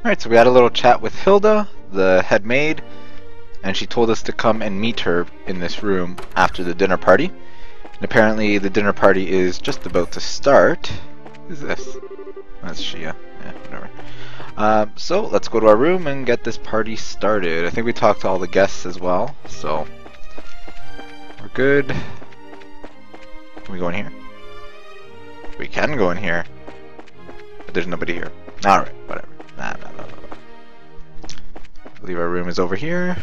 Alright, so we had a little chat with Hilda, the head maid, and she told us to come and meet her in this room after the dinner party. And apparently the dinner party is just about to start. Who's this? That's Shia. Yeah, whatever. So let's go to our room and get this party started. I think we talked to all the guests as well, so we're good. Can we go in here? We can go in here, but there's nobody here. Alright, whatever. Nah. I believe our room is over here.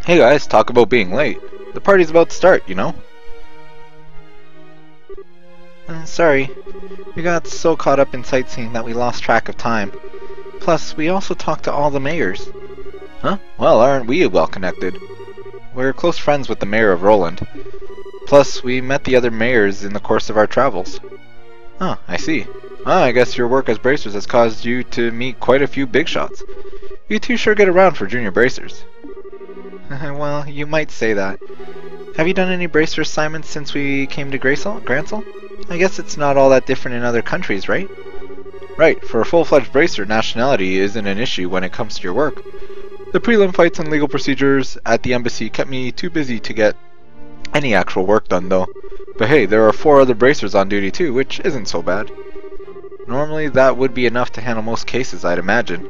Hey guys, talk about being late. The party's about to start, you know? Sorry, we got so caught up in sightseeing that we lost track of time. Plus, we also talked to all the mayors. Huh? Well, aren't we well connected? We're close friends with the mayor of Roland. Plus, we met the other mayors in the course of our travels. Oh, I see. I guess your work as bracers has caused you to meet quite a few big shots. You two sure get around for junior bracers. Well, you might say that. Have you done any bracer assignments since we came to Grancel? I guess it's not all that different in other countries, right? Right, for a full-fledged bracer, nationality isn't an issue when it comes to your work. The prelim fights and legal procedures at the embassy kept me too busy to get any actual work done, though. But hey, there are 4 other bracers on duty too, which isn't so bad. Normally that would be enough to handle most cases, I'd imagine.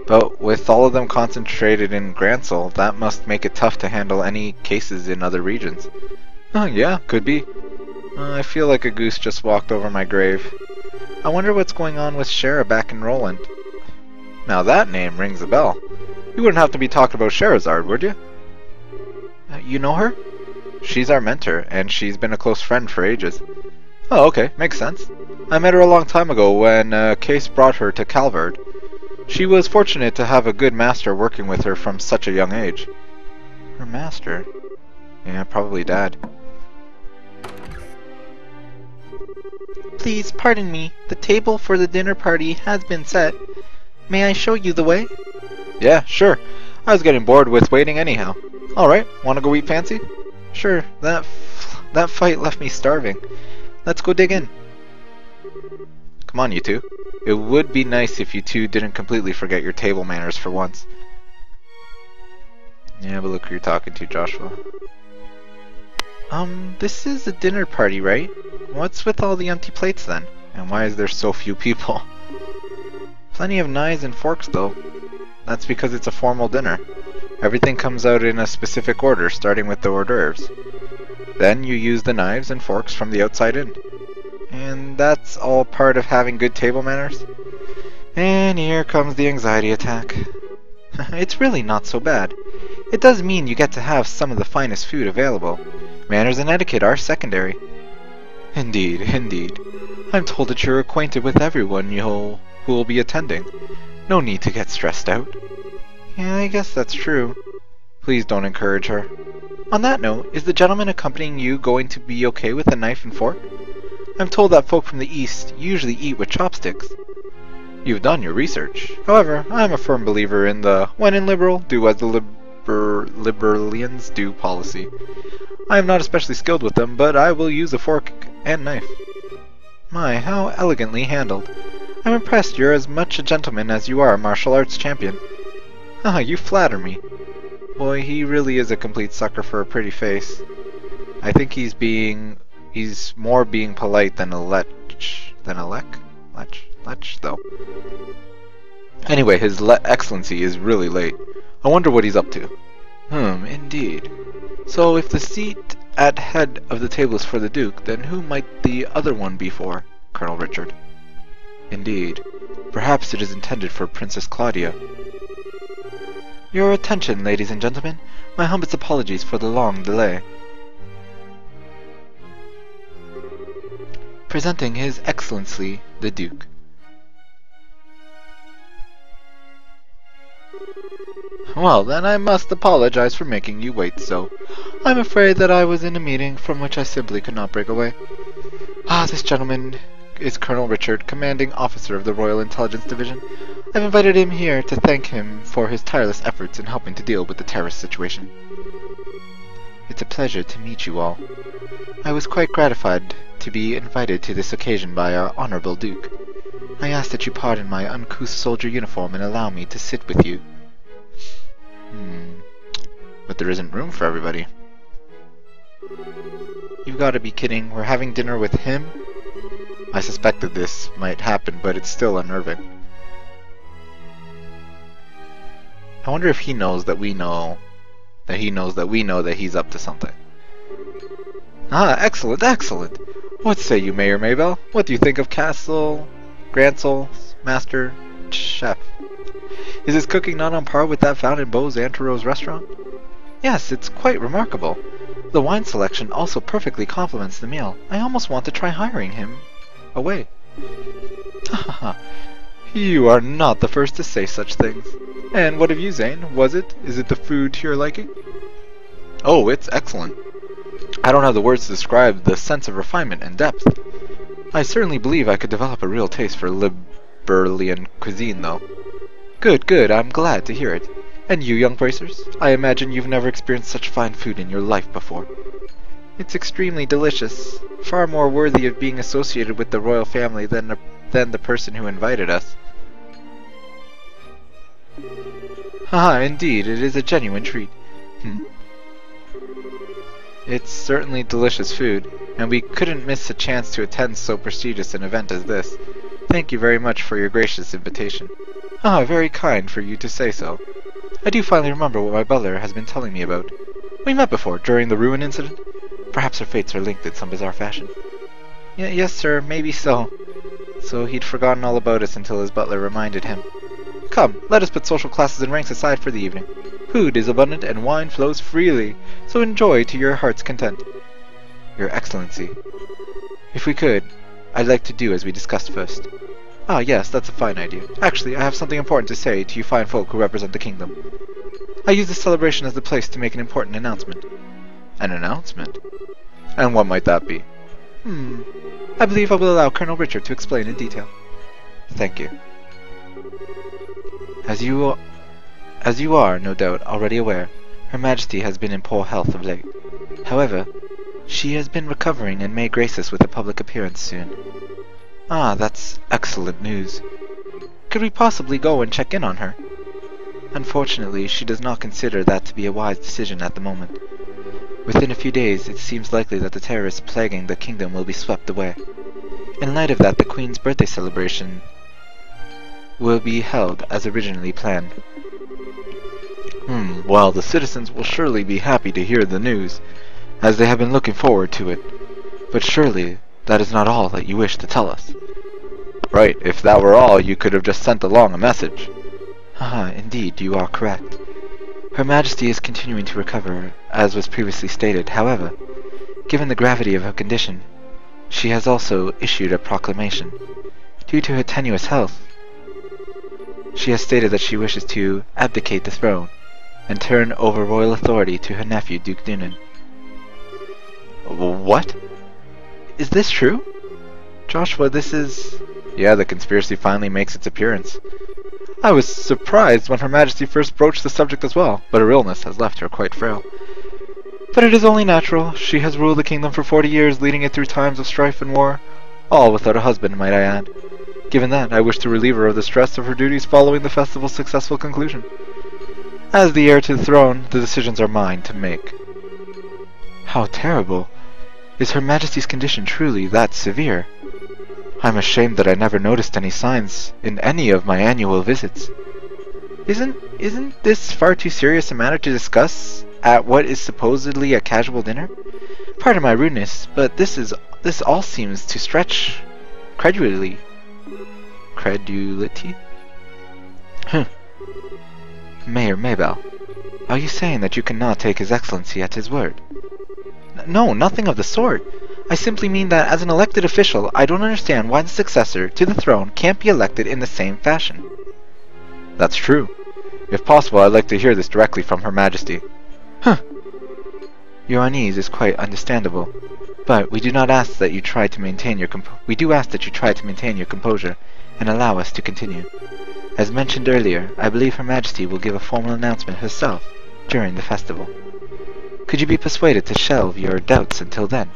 But with all of them concentrated in Grancel, that must make it tough to handle any cases in other regions. Oh yeah, could be. I feel like a goose just walked over my grave. I wonder what's going on with Shara back in Roland. Now that name rings a bell. You wouldn't have to be talking about Sherazard, would you? You know her? She's our mentor, and she's been a close friend for ages. Oh, okay, makes sense. I met her a long time ago when a case brought her to Calvard. She was fortunate to have a good master working with her from such a young age. Her master? Yeah, probably Dad. Please pardon me, the table for the dinner party has been set. May I show you the way? Yeah, sure. I was getting bored with waiting anyhow. Alright, wanna go eat fancy? Sure, that fight left me starving. Let's go dig in. Come on, you two. It would be nice if you two didn't completely forget your table manners for once. Yeah, but look who you're talking to, Joshua. This is a dinner party, right? What's with all the empty plates then? And why is there so few people? Plenty of knives and forks though. That's because it's a formal dinner. Everything comes out in a specific order, starting with the hors d'oeuvres. Then you use the knives and forks from the outside in. And that's all part of having good table manners? And here comes the anxiety attack. It's really not so bad. It does mean you get to have some of the finest food available. Manners and etiquette are secondary. Indeed, indeed. I'm told that you're acquainted with everyone who will be attending. No need to get stressed out. Yeah, I guess that's true. Please don't encourage her. On that note, is the gentleman accompanying you going to be okay with a knife and fork? I'm told that folk from the East usually eat with chopsticks. You've done your research. However, I'm a firm believer in the when in liberal, do as the liberalians do policy. I am not especially skilled with them, but I will use a fork and knife. My, how elegantly handled. I'm impressed you're as much a gentleman as you are a martial arts champion. Ah, you flatter me. Boy, he really is a complete sucker for a pretty face. I think he's more being polite than a lech, though. Anyway, his excellency is really late. I wonder what he's up to. Indeed. So if the seat at head of the table is for the Duke, then who might the other one be for? Colonel Richard. Indeed. Perhaps it is intended for Princess Claudia. Your attention, ladies and gentlemen. My humblest apologies for the long delay. Presenting His Excellency, the Duke. Well, then I must apologize for making you wait so. I'm afraid that I was in a meeting from which I simply could not break away. This gentleman is Colonel Richard, commanding officer of the Royal Intelligence Division. I've invited him here to thank him for his tireless efforts in helping to deal with the terrorist situation. It's a pleasure to meet you all. I was quite gratified to be invited to this occasion by our honorable Duke. I ask that you pardon my uncouth soldier uniform and allow me to sit with you. But there isn't room for everybody. You've got to be kidding. We're having dinner with him? I suspected this might happen, but it's still unnerving. I wonder if he knows that we know that he knows that we know that he's up to something. Ah, excellent, excellent! What say you, Mayor Maybell? What do you think of Castle Gransel's master chef? Is his cooking not on par with that found in Beau's Antero's restaurant? Yes, it's quite remarkable. The wine selection also perfectly complements the meal. I almost want to try hiring him away. Ha ha ha. You are not the first to say such things. And what of you, Zane? Is it the food to your liking? Oh, it's excellent. I don't have the words to describe the sense of refinement and depth. I certainly believe I could develop a real taste for Liberalian cuisine, though. Good, good, I'm glad to hear it. And you, young bracers? I imagine you've never experienced such fine food in your life before. It's extremely delicious, far more worthy of being associated with the royal family than the person who invited us. Haha, indeed, it is a genuine treat. It's certainly delicious food, and we couldn't miss a chance to attend so prestigious an event as this. Thank you very much for your gracious invitation. Ah, very kind for you to say so. I do finally remember what my butler has been telling me about. We met before, during the ruin incident. Perhaps our fates are linked in some bizarre fashion. Yes, sir, maybe so. So he'd forgotten all about us until his butler reminded him. Come, let us put social classes and ranks aside for the evening. Food is abundant and wine flows freely, so enjoy to your heart's content. Your Excellency, if we could, I'd like to do as we discussed first. Ah, yes, that's a fine idea. Actually, I have something important to say to you fine folk who represent the kingdom. I use this celebration as the place to make an important announcement. An announcement? And what might that be? I believe I will allow Colonel Richard to explain in detail. Thank you. As you are, no doubt, already aware, Her Majesty has been in poor health of late. However, she has been recovering and may grace us with a public appearance soon. Ah, that's excellent news. Could we possibly go and check in on her? Unfortunately, she does not consider that to be a wise decision at the moment. Within a few days, it seems likely that the terrorists plaguing the kingdom will be swept away. In light of that, the Queen's birthday celebration will be held as originally planned. Well, the citizens will surely be happy to hear the news, as they have been looking forward to it. But surely, that is not all that you wish to tell us. Right, if that were all, you could have just sent along a message. Indeed, you are correct. Her Majesty is continuing to recover, as was previously stated. However, given the gravity of her condition, she has also issued a proclamation. Due to her tenuous health, she has stated that she wishes to abdicate the throne and turn over royal authority to her nephew, Duke Dunan. What? Is this true? Joshua, this is... Yeah, the conspiracy finally makes its appearance. I was surprised when Her Majesty first broached the subject as well, but her illness has left her quite frail. But it is only natural. She has ruled the kingdom for 40 years, leading it through times of strife and war, all without a husband, might I add. Given that, I wish to relieve her of the stress of her duties following the festival's successful conclusion. As the heir to the throne, the decisions are mine to make. How terrible! Is Her Majesty's condition truly that severe? I'm ashamed that I never noticed any signs in any of my annual visits. Isn't this far too serious a matter to discuss at what is supposedly a casual dinner? Pardon my rudeness, but this all seems to stretch credulity. Credulity? Mayor Maybell, are you saying that you cannot take His Excellency at his word? No, nothing of the sort. I simply mean that as an elected official, I don't understand why the successor to the throne can't be elected in the same fashion. That's true. If possible, I'd like to hear this directly from Her Majesty. Your unease is quite understandable, but we do ask that you try to maintain your composure and allow us to continue. As mentioned earlier, I believe Her Majesty will give a formal announcement herself during the festival. Could you be persuaded to shelve your doubts until then?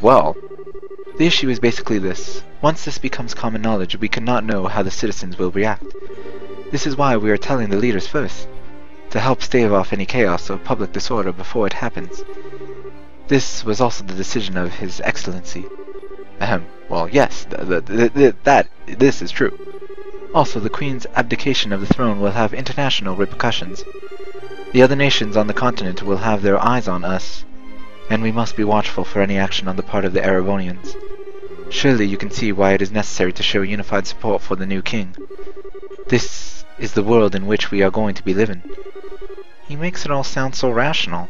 Well, the issue is basically this. Once this becomes common knowledge, we cannot know how the citizens will react. This is why we are telling the leaders first, to help stave off any chaos or public disorder before it happens. This was also the decision of His Excellency. Well, yes, this is true. Also, the Queen's abdication of the throne will have international repercussions. The other nations on the continent will have their eyes on us, and we must be watchful for any action on the part of the Erebonians. Surely you can see why it is necessary to show unified support for the new king. This is the world in which we are going to be living. He makes it all sound so rational.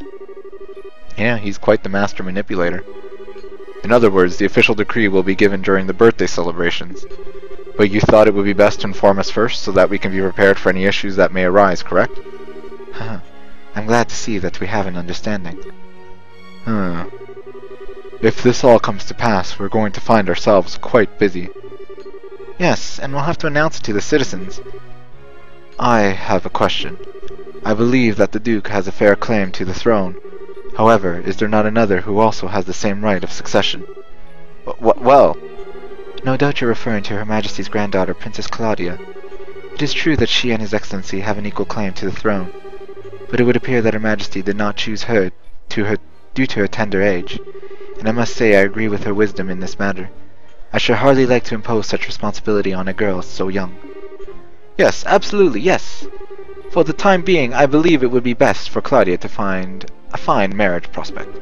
Yeah, he's quite the master manipulator. In other words, the official decree will be given during the birthday celebrations. But you thought it would be best to inform us first, so that we can be prepared for any issues that may arise, correct? I'm glad to see that we have an understanding. If this all comes to pass, we're going to find ourselves quite busy. Yes, and we'll have to announce it to the citizens. I have a question. I believe that the Duke has a fair claim to the throne. However, is there not another who also has the same right of succession? Well... No doubt you're referring to Her Majesty's granddaughter, Princess Claudia. It is true that she and His Excellency have an equal claim to the throne, but it would appear that Her Majesty did not choose her due to her tender age, and I must say I agree with her wisdom in this matter. I should hardly like to impose such responsibility on a girl so young. Yes, absolutely, yes. For the time being, I believe it would be best for Claudia to find a fine marriage prospect.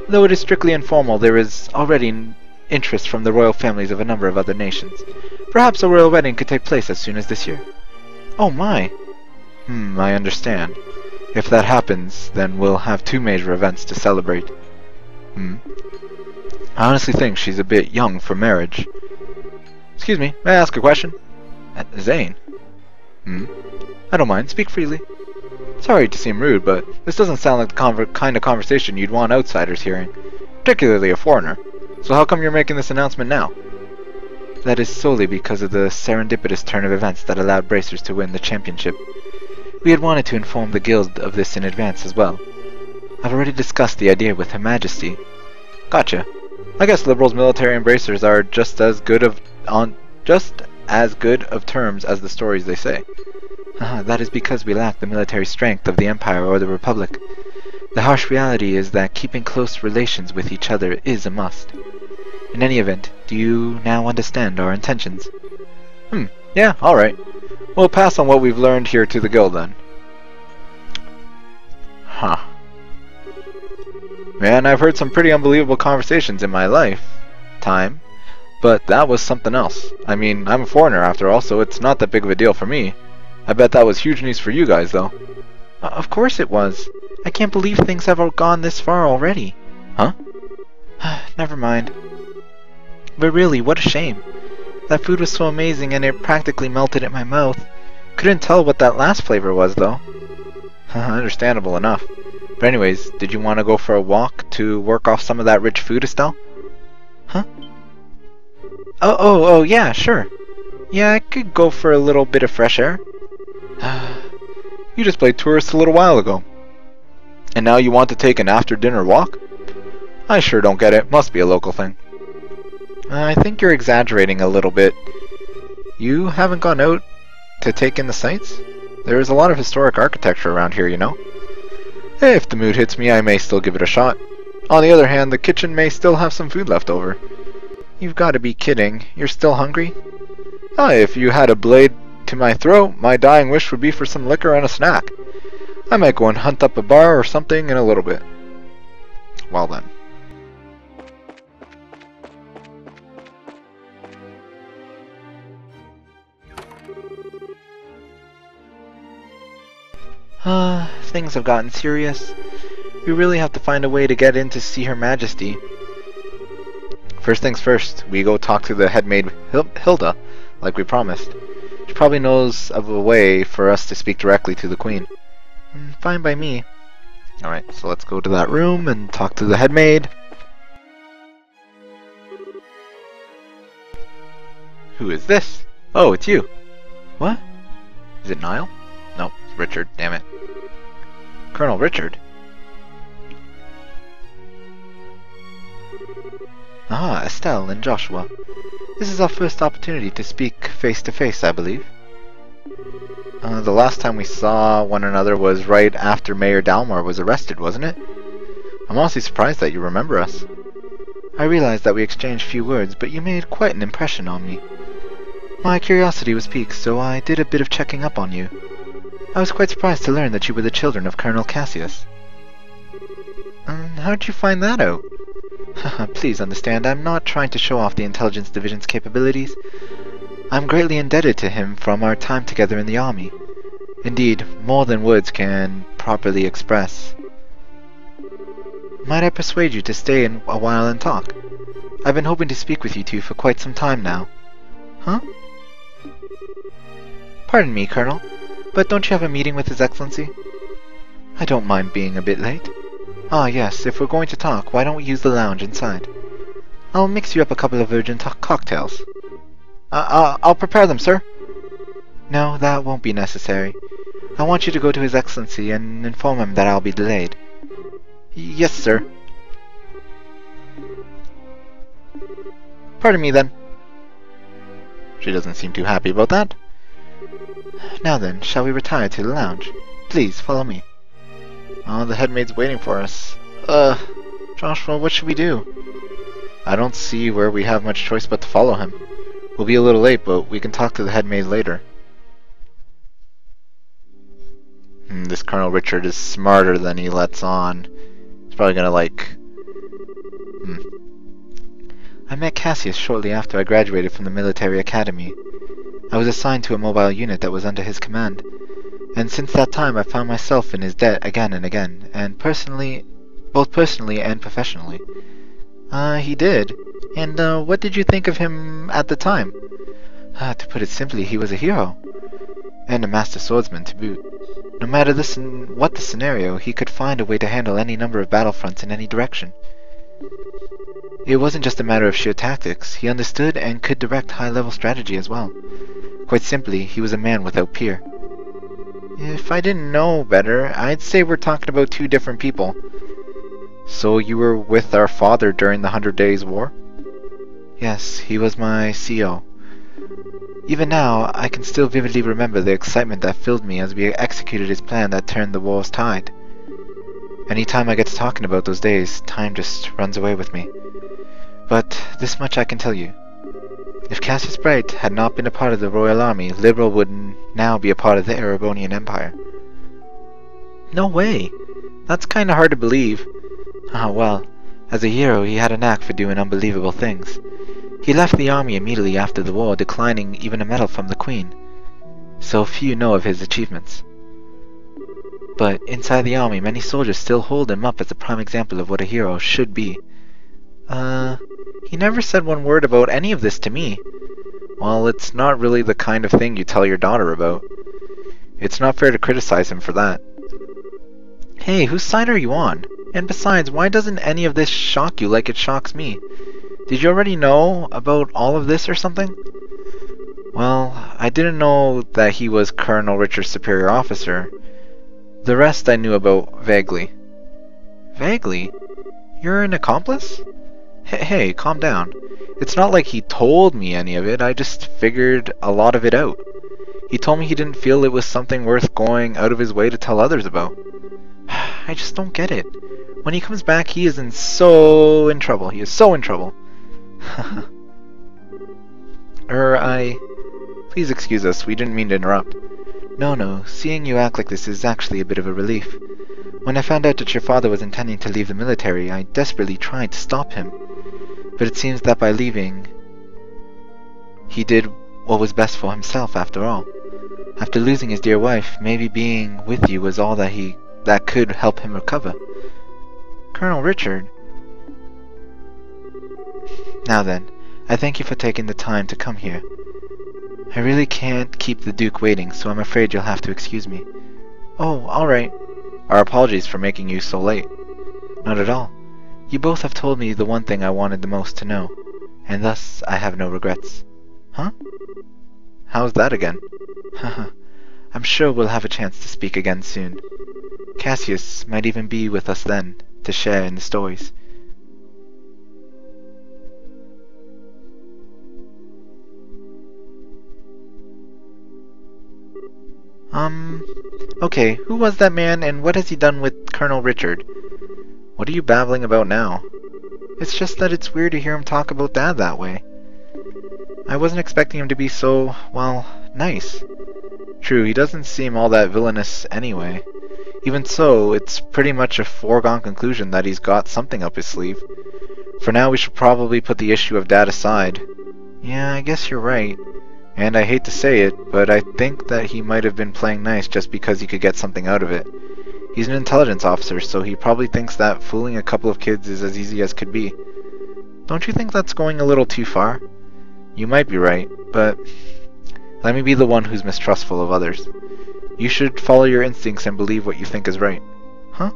Though it is strictly informal, there is already interest from the royal families of a number of other nations. Perhaps a royal wedding could take place as soon as this year. Oh my! I understand. If that happens, then we'll have two major events to celebrate. I honestly think she's a bit young for marriage. Excuse me, may I ask a question? Zane? I don't mind, speak freely. Sorry to seem rude, but this doesn't sound like the kind of conversation you'd want outsiders hearing, particularly a foreigner. So how come you're making this announcement now? That is solely because of the serendipitous turn of events that allowed Bracers to win the championship. We had wanted to inform the guild of this in advance as well. I've already discussed the idea with Her Majesty. Gotcha. I guess Liberals, military, and Bracers are just as good of terms as the stories they say. That is because we lack the military strength of the Empire or the Republic. The harsh reality is that keeping close relations with each other is a must. In any event, do you now understand our intentions? Yeah, alright. We'll pass on what we've learned here to the guild then. Man, I've heard some pretty unbelievable conversations in my lifetime, but that was something else. I mean, I'm a foreigner after all, so it's not that big of a deal for me. I bet that was huge news for you guys, though. Of course it was. I can't believe things have gone this far already. Huh? Never mind. But really, what a shame. That food was so amazing and it practically melted in my mouth. Couldn't tell what that last flavor was, though. Understandable enough. But anyways, did you want to go for a walk to work off some of that rich food, Estelle? Huh? Oh, yeah, sure. Yeah, I could go for a little bit of fresh air. You just played tourist a little while ago. And now you want to take an after-dinner walk? I sure don't get it. Must be a local thing. I think you're exaggerating a little bit. You haven't gone out to take in the sights? There's a lot of historic architecture around here, you know. Hey, if the mood hits me, I may still give it a shot. On the other hand, the kitchen may still have some food left over. You've got to be kidding. You're still hungry? If you had a blade to my throat, my dying wish would be for some liquor and a snack. I might go and hunt up a bar or something in a little bit. Well then. Things have gotten serious. We really have to find a way to get in to see Her Majesty. First things first, we go talk to the head maid Hilda, like we promised. She probably knows of a way for us to speak directly to the Queen. Fine by me. Alright, so let's go to that room and talk to the head maid. Who is this? Oh, it's you. What? Is it Niall? No, it's Richard, damn it. Colonel Richard? Ah, Estelle and Joshua. This is our first opportunity to speak face to face, I believe. The last time we saw one another was right after Mayor Dalmor was arrested, wasn't it? I'm honestly surprised that you remember us. I realize that we exchanged few words, but you made quite an impression on me. My curiosity was piqued, so I did a bit of checking up on you. I was quite surprised to learn that you were the children of Colonel Cassius. How'd you find that out? Please understand, I'm not trying to show off the Intelligence Division's capabilities. I'm greatly indebted to him from our time together in the army. Indeed, more than words can properly express. Might I persuade you to stay in a while and talk? I've been hoping to speak with you two for quite some time now. Huh? Pardon me, Colonel, but don't you have a meeting with His Excellency? I don't mind being a bit late. Ah, yes, if we're going to talk, why don't we use the lounge inside? I'll mix you up a couple of virgin cocktails. I'll prepare them, sir. No, that won't be necessary. I want you to go to His Excellency and inform him that I'll be delayed. Yes, sir. Pardon me, then. She doesn't seem too happy about that. Now then, shall we retire to the lounge? Please, follow me. Oh, the headmaid's waiting for us. Joshua, what should we do? I don't see where we have much choice but to follow him. We'll be a little late, but we can talk to the headmaid later. This Colonel Richard is smarter than he lets on. He's probably gonna I met Cassius shortly after I graduated from the military academy. I was assigned to a mobile unit that was under his command, and since that time I found myself in his debt again and again, and both personally and professionally. He did. And what did you think of him at the time? To put it simply, he was a hero. And a master swordsman to boot. No matter what the scenario, he could find a way to handle any number of battlefronts in any direction. It wasn't just a matter of sheer tactics. He understood and could direct high-level strategy as well. Quite simply, he was a man without peer. If I didn't know better, I'd say we're talking about two different people. So you were with our father during the 100 Days War? Yes, he was my CO. Even now, I can still vividly remember the excitement that filled me as we executed his plan that turned the war's tide. Any time I get to talking about those days, time just runs away with me. But this much I can tell you. If Cassius Bright had not been a part of the Royal Army, Liberl would now be a part of the Erebonian Empire. No way! That's kinda hard to believe. Well, as a hero he had a knack for doing unbelievable things. He left the army immediately after the war, declining even a medal from the Queen. So few know of his achievements. But inside the army, many soldiers still hold him up as a prime example of what a hero should be. He never said one word about any of this to me. Well, it's not really the kind of thing you tell your daughter about. It's not fair to criticize him for that. Hey, whose side are you on? And besides, why doesn't any of this shock you like it shocks me? Did you already know about all of this or something? Well, I didn't know that he was Colonel Richard's superior officer. The rest I knew about vaguely. Vaguely? You're an accomplice? Hey, calm down. It's not like he told me any of it, I just figured a lot of it out. He told me he didn't feel it was something worth going out of his way to tell others about. I just don't get it. When he comes back, he is so in trouble. He is so in trouble. Please excuse us, we didn't mean to interrupt. No, seeing you act like this is actually a bit of a relief. When I found out that your father was intending to leave the military, I desperately tried to stop him. But it seems that by leaving, he did what was best for himself after all. After losing his dear wife, maybe being with you was all that could help him recover. Colonel Richard. Now then, I thank you for taking the time to come here. I really can't keep the Duke waiting, so I'm afraid you'll have to excuse me. Oh, all right. Our apologies for making you so late. Not at all. You both have told me the one thing I wanted the most to know, and thus I have no regrets. Huh? How's that again? Haha. I'm sure we'll have a chance to speak again soon. Cassius might even be with us then, to share in the stories. Okay, who was that man and what has he done with Colonel Richard? What are you babbling about now? It's just that it's weird to hear him talk about Dad that way. I wasn't expecting him to be so, well, nice. True, he doesn't seem all that villainous anyway. Even so, it's pretty much a foregone conclusion that he's got something up his sleeve. For now, we should probably put the issue of Dad aside. Yeah, I guess you're right. And I hate to say it, but I think that he might have been playing nice just because he could get something out of it. He's an intelligence officer, so he probably thinks that fooling a couple of kids is as easy as could be. Don't you think that's going a little too far? You might be right, but let me be the one who's mistrustful of others. You should follow your instincts and believe what you think is right. Huh?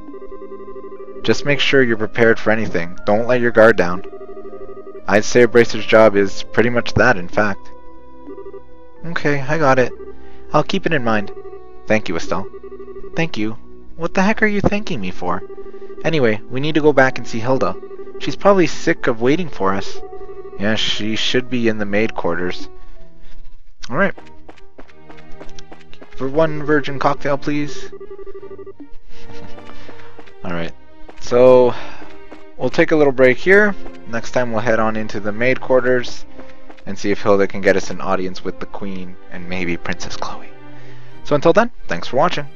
Just make sure you're prepared for anything. Don't let your guard down. I'd say a bracer's job is pretty much that, in fact. Okay, I got it. I'll keep it in mind. Thank you, Estelle. Thank you. What the heck are you thanking me for? Anyway, we need to go back and see Hilda. She's probably sick of waiting for us. Yeah, she should be in the maid quarters. Alright. For one virgin cocktail, please. Alright, so we'll take a little break here. Next time we'll head on into the maid quarters and see if Hilda can get us an audience with the Queen and maybe Princess Chloe. So until then, thanks for watching.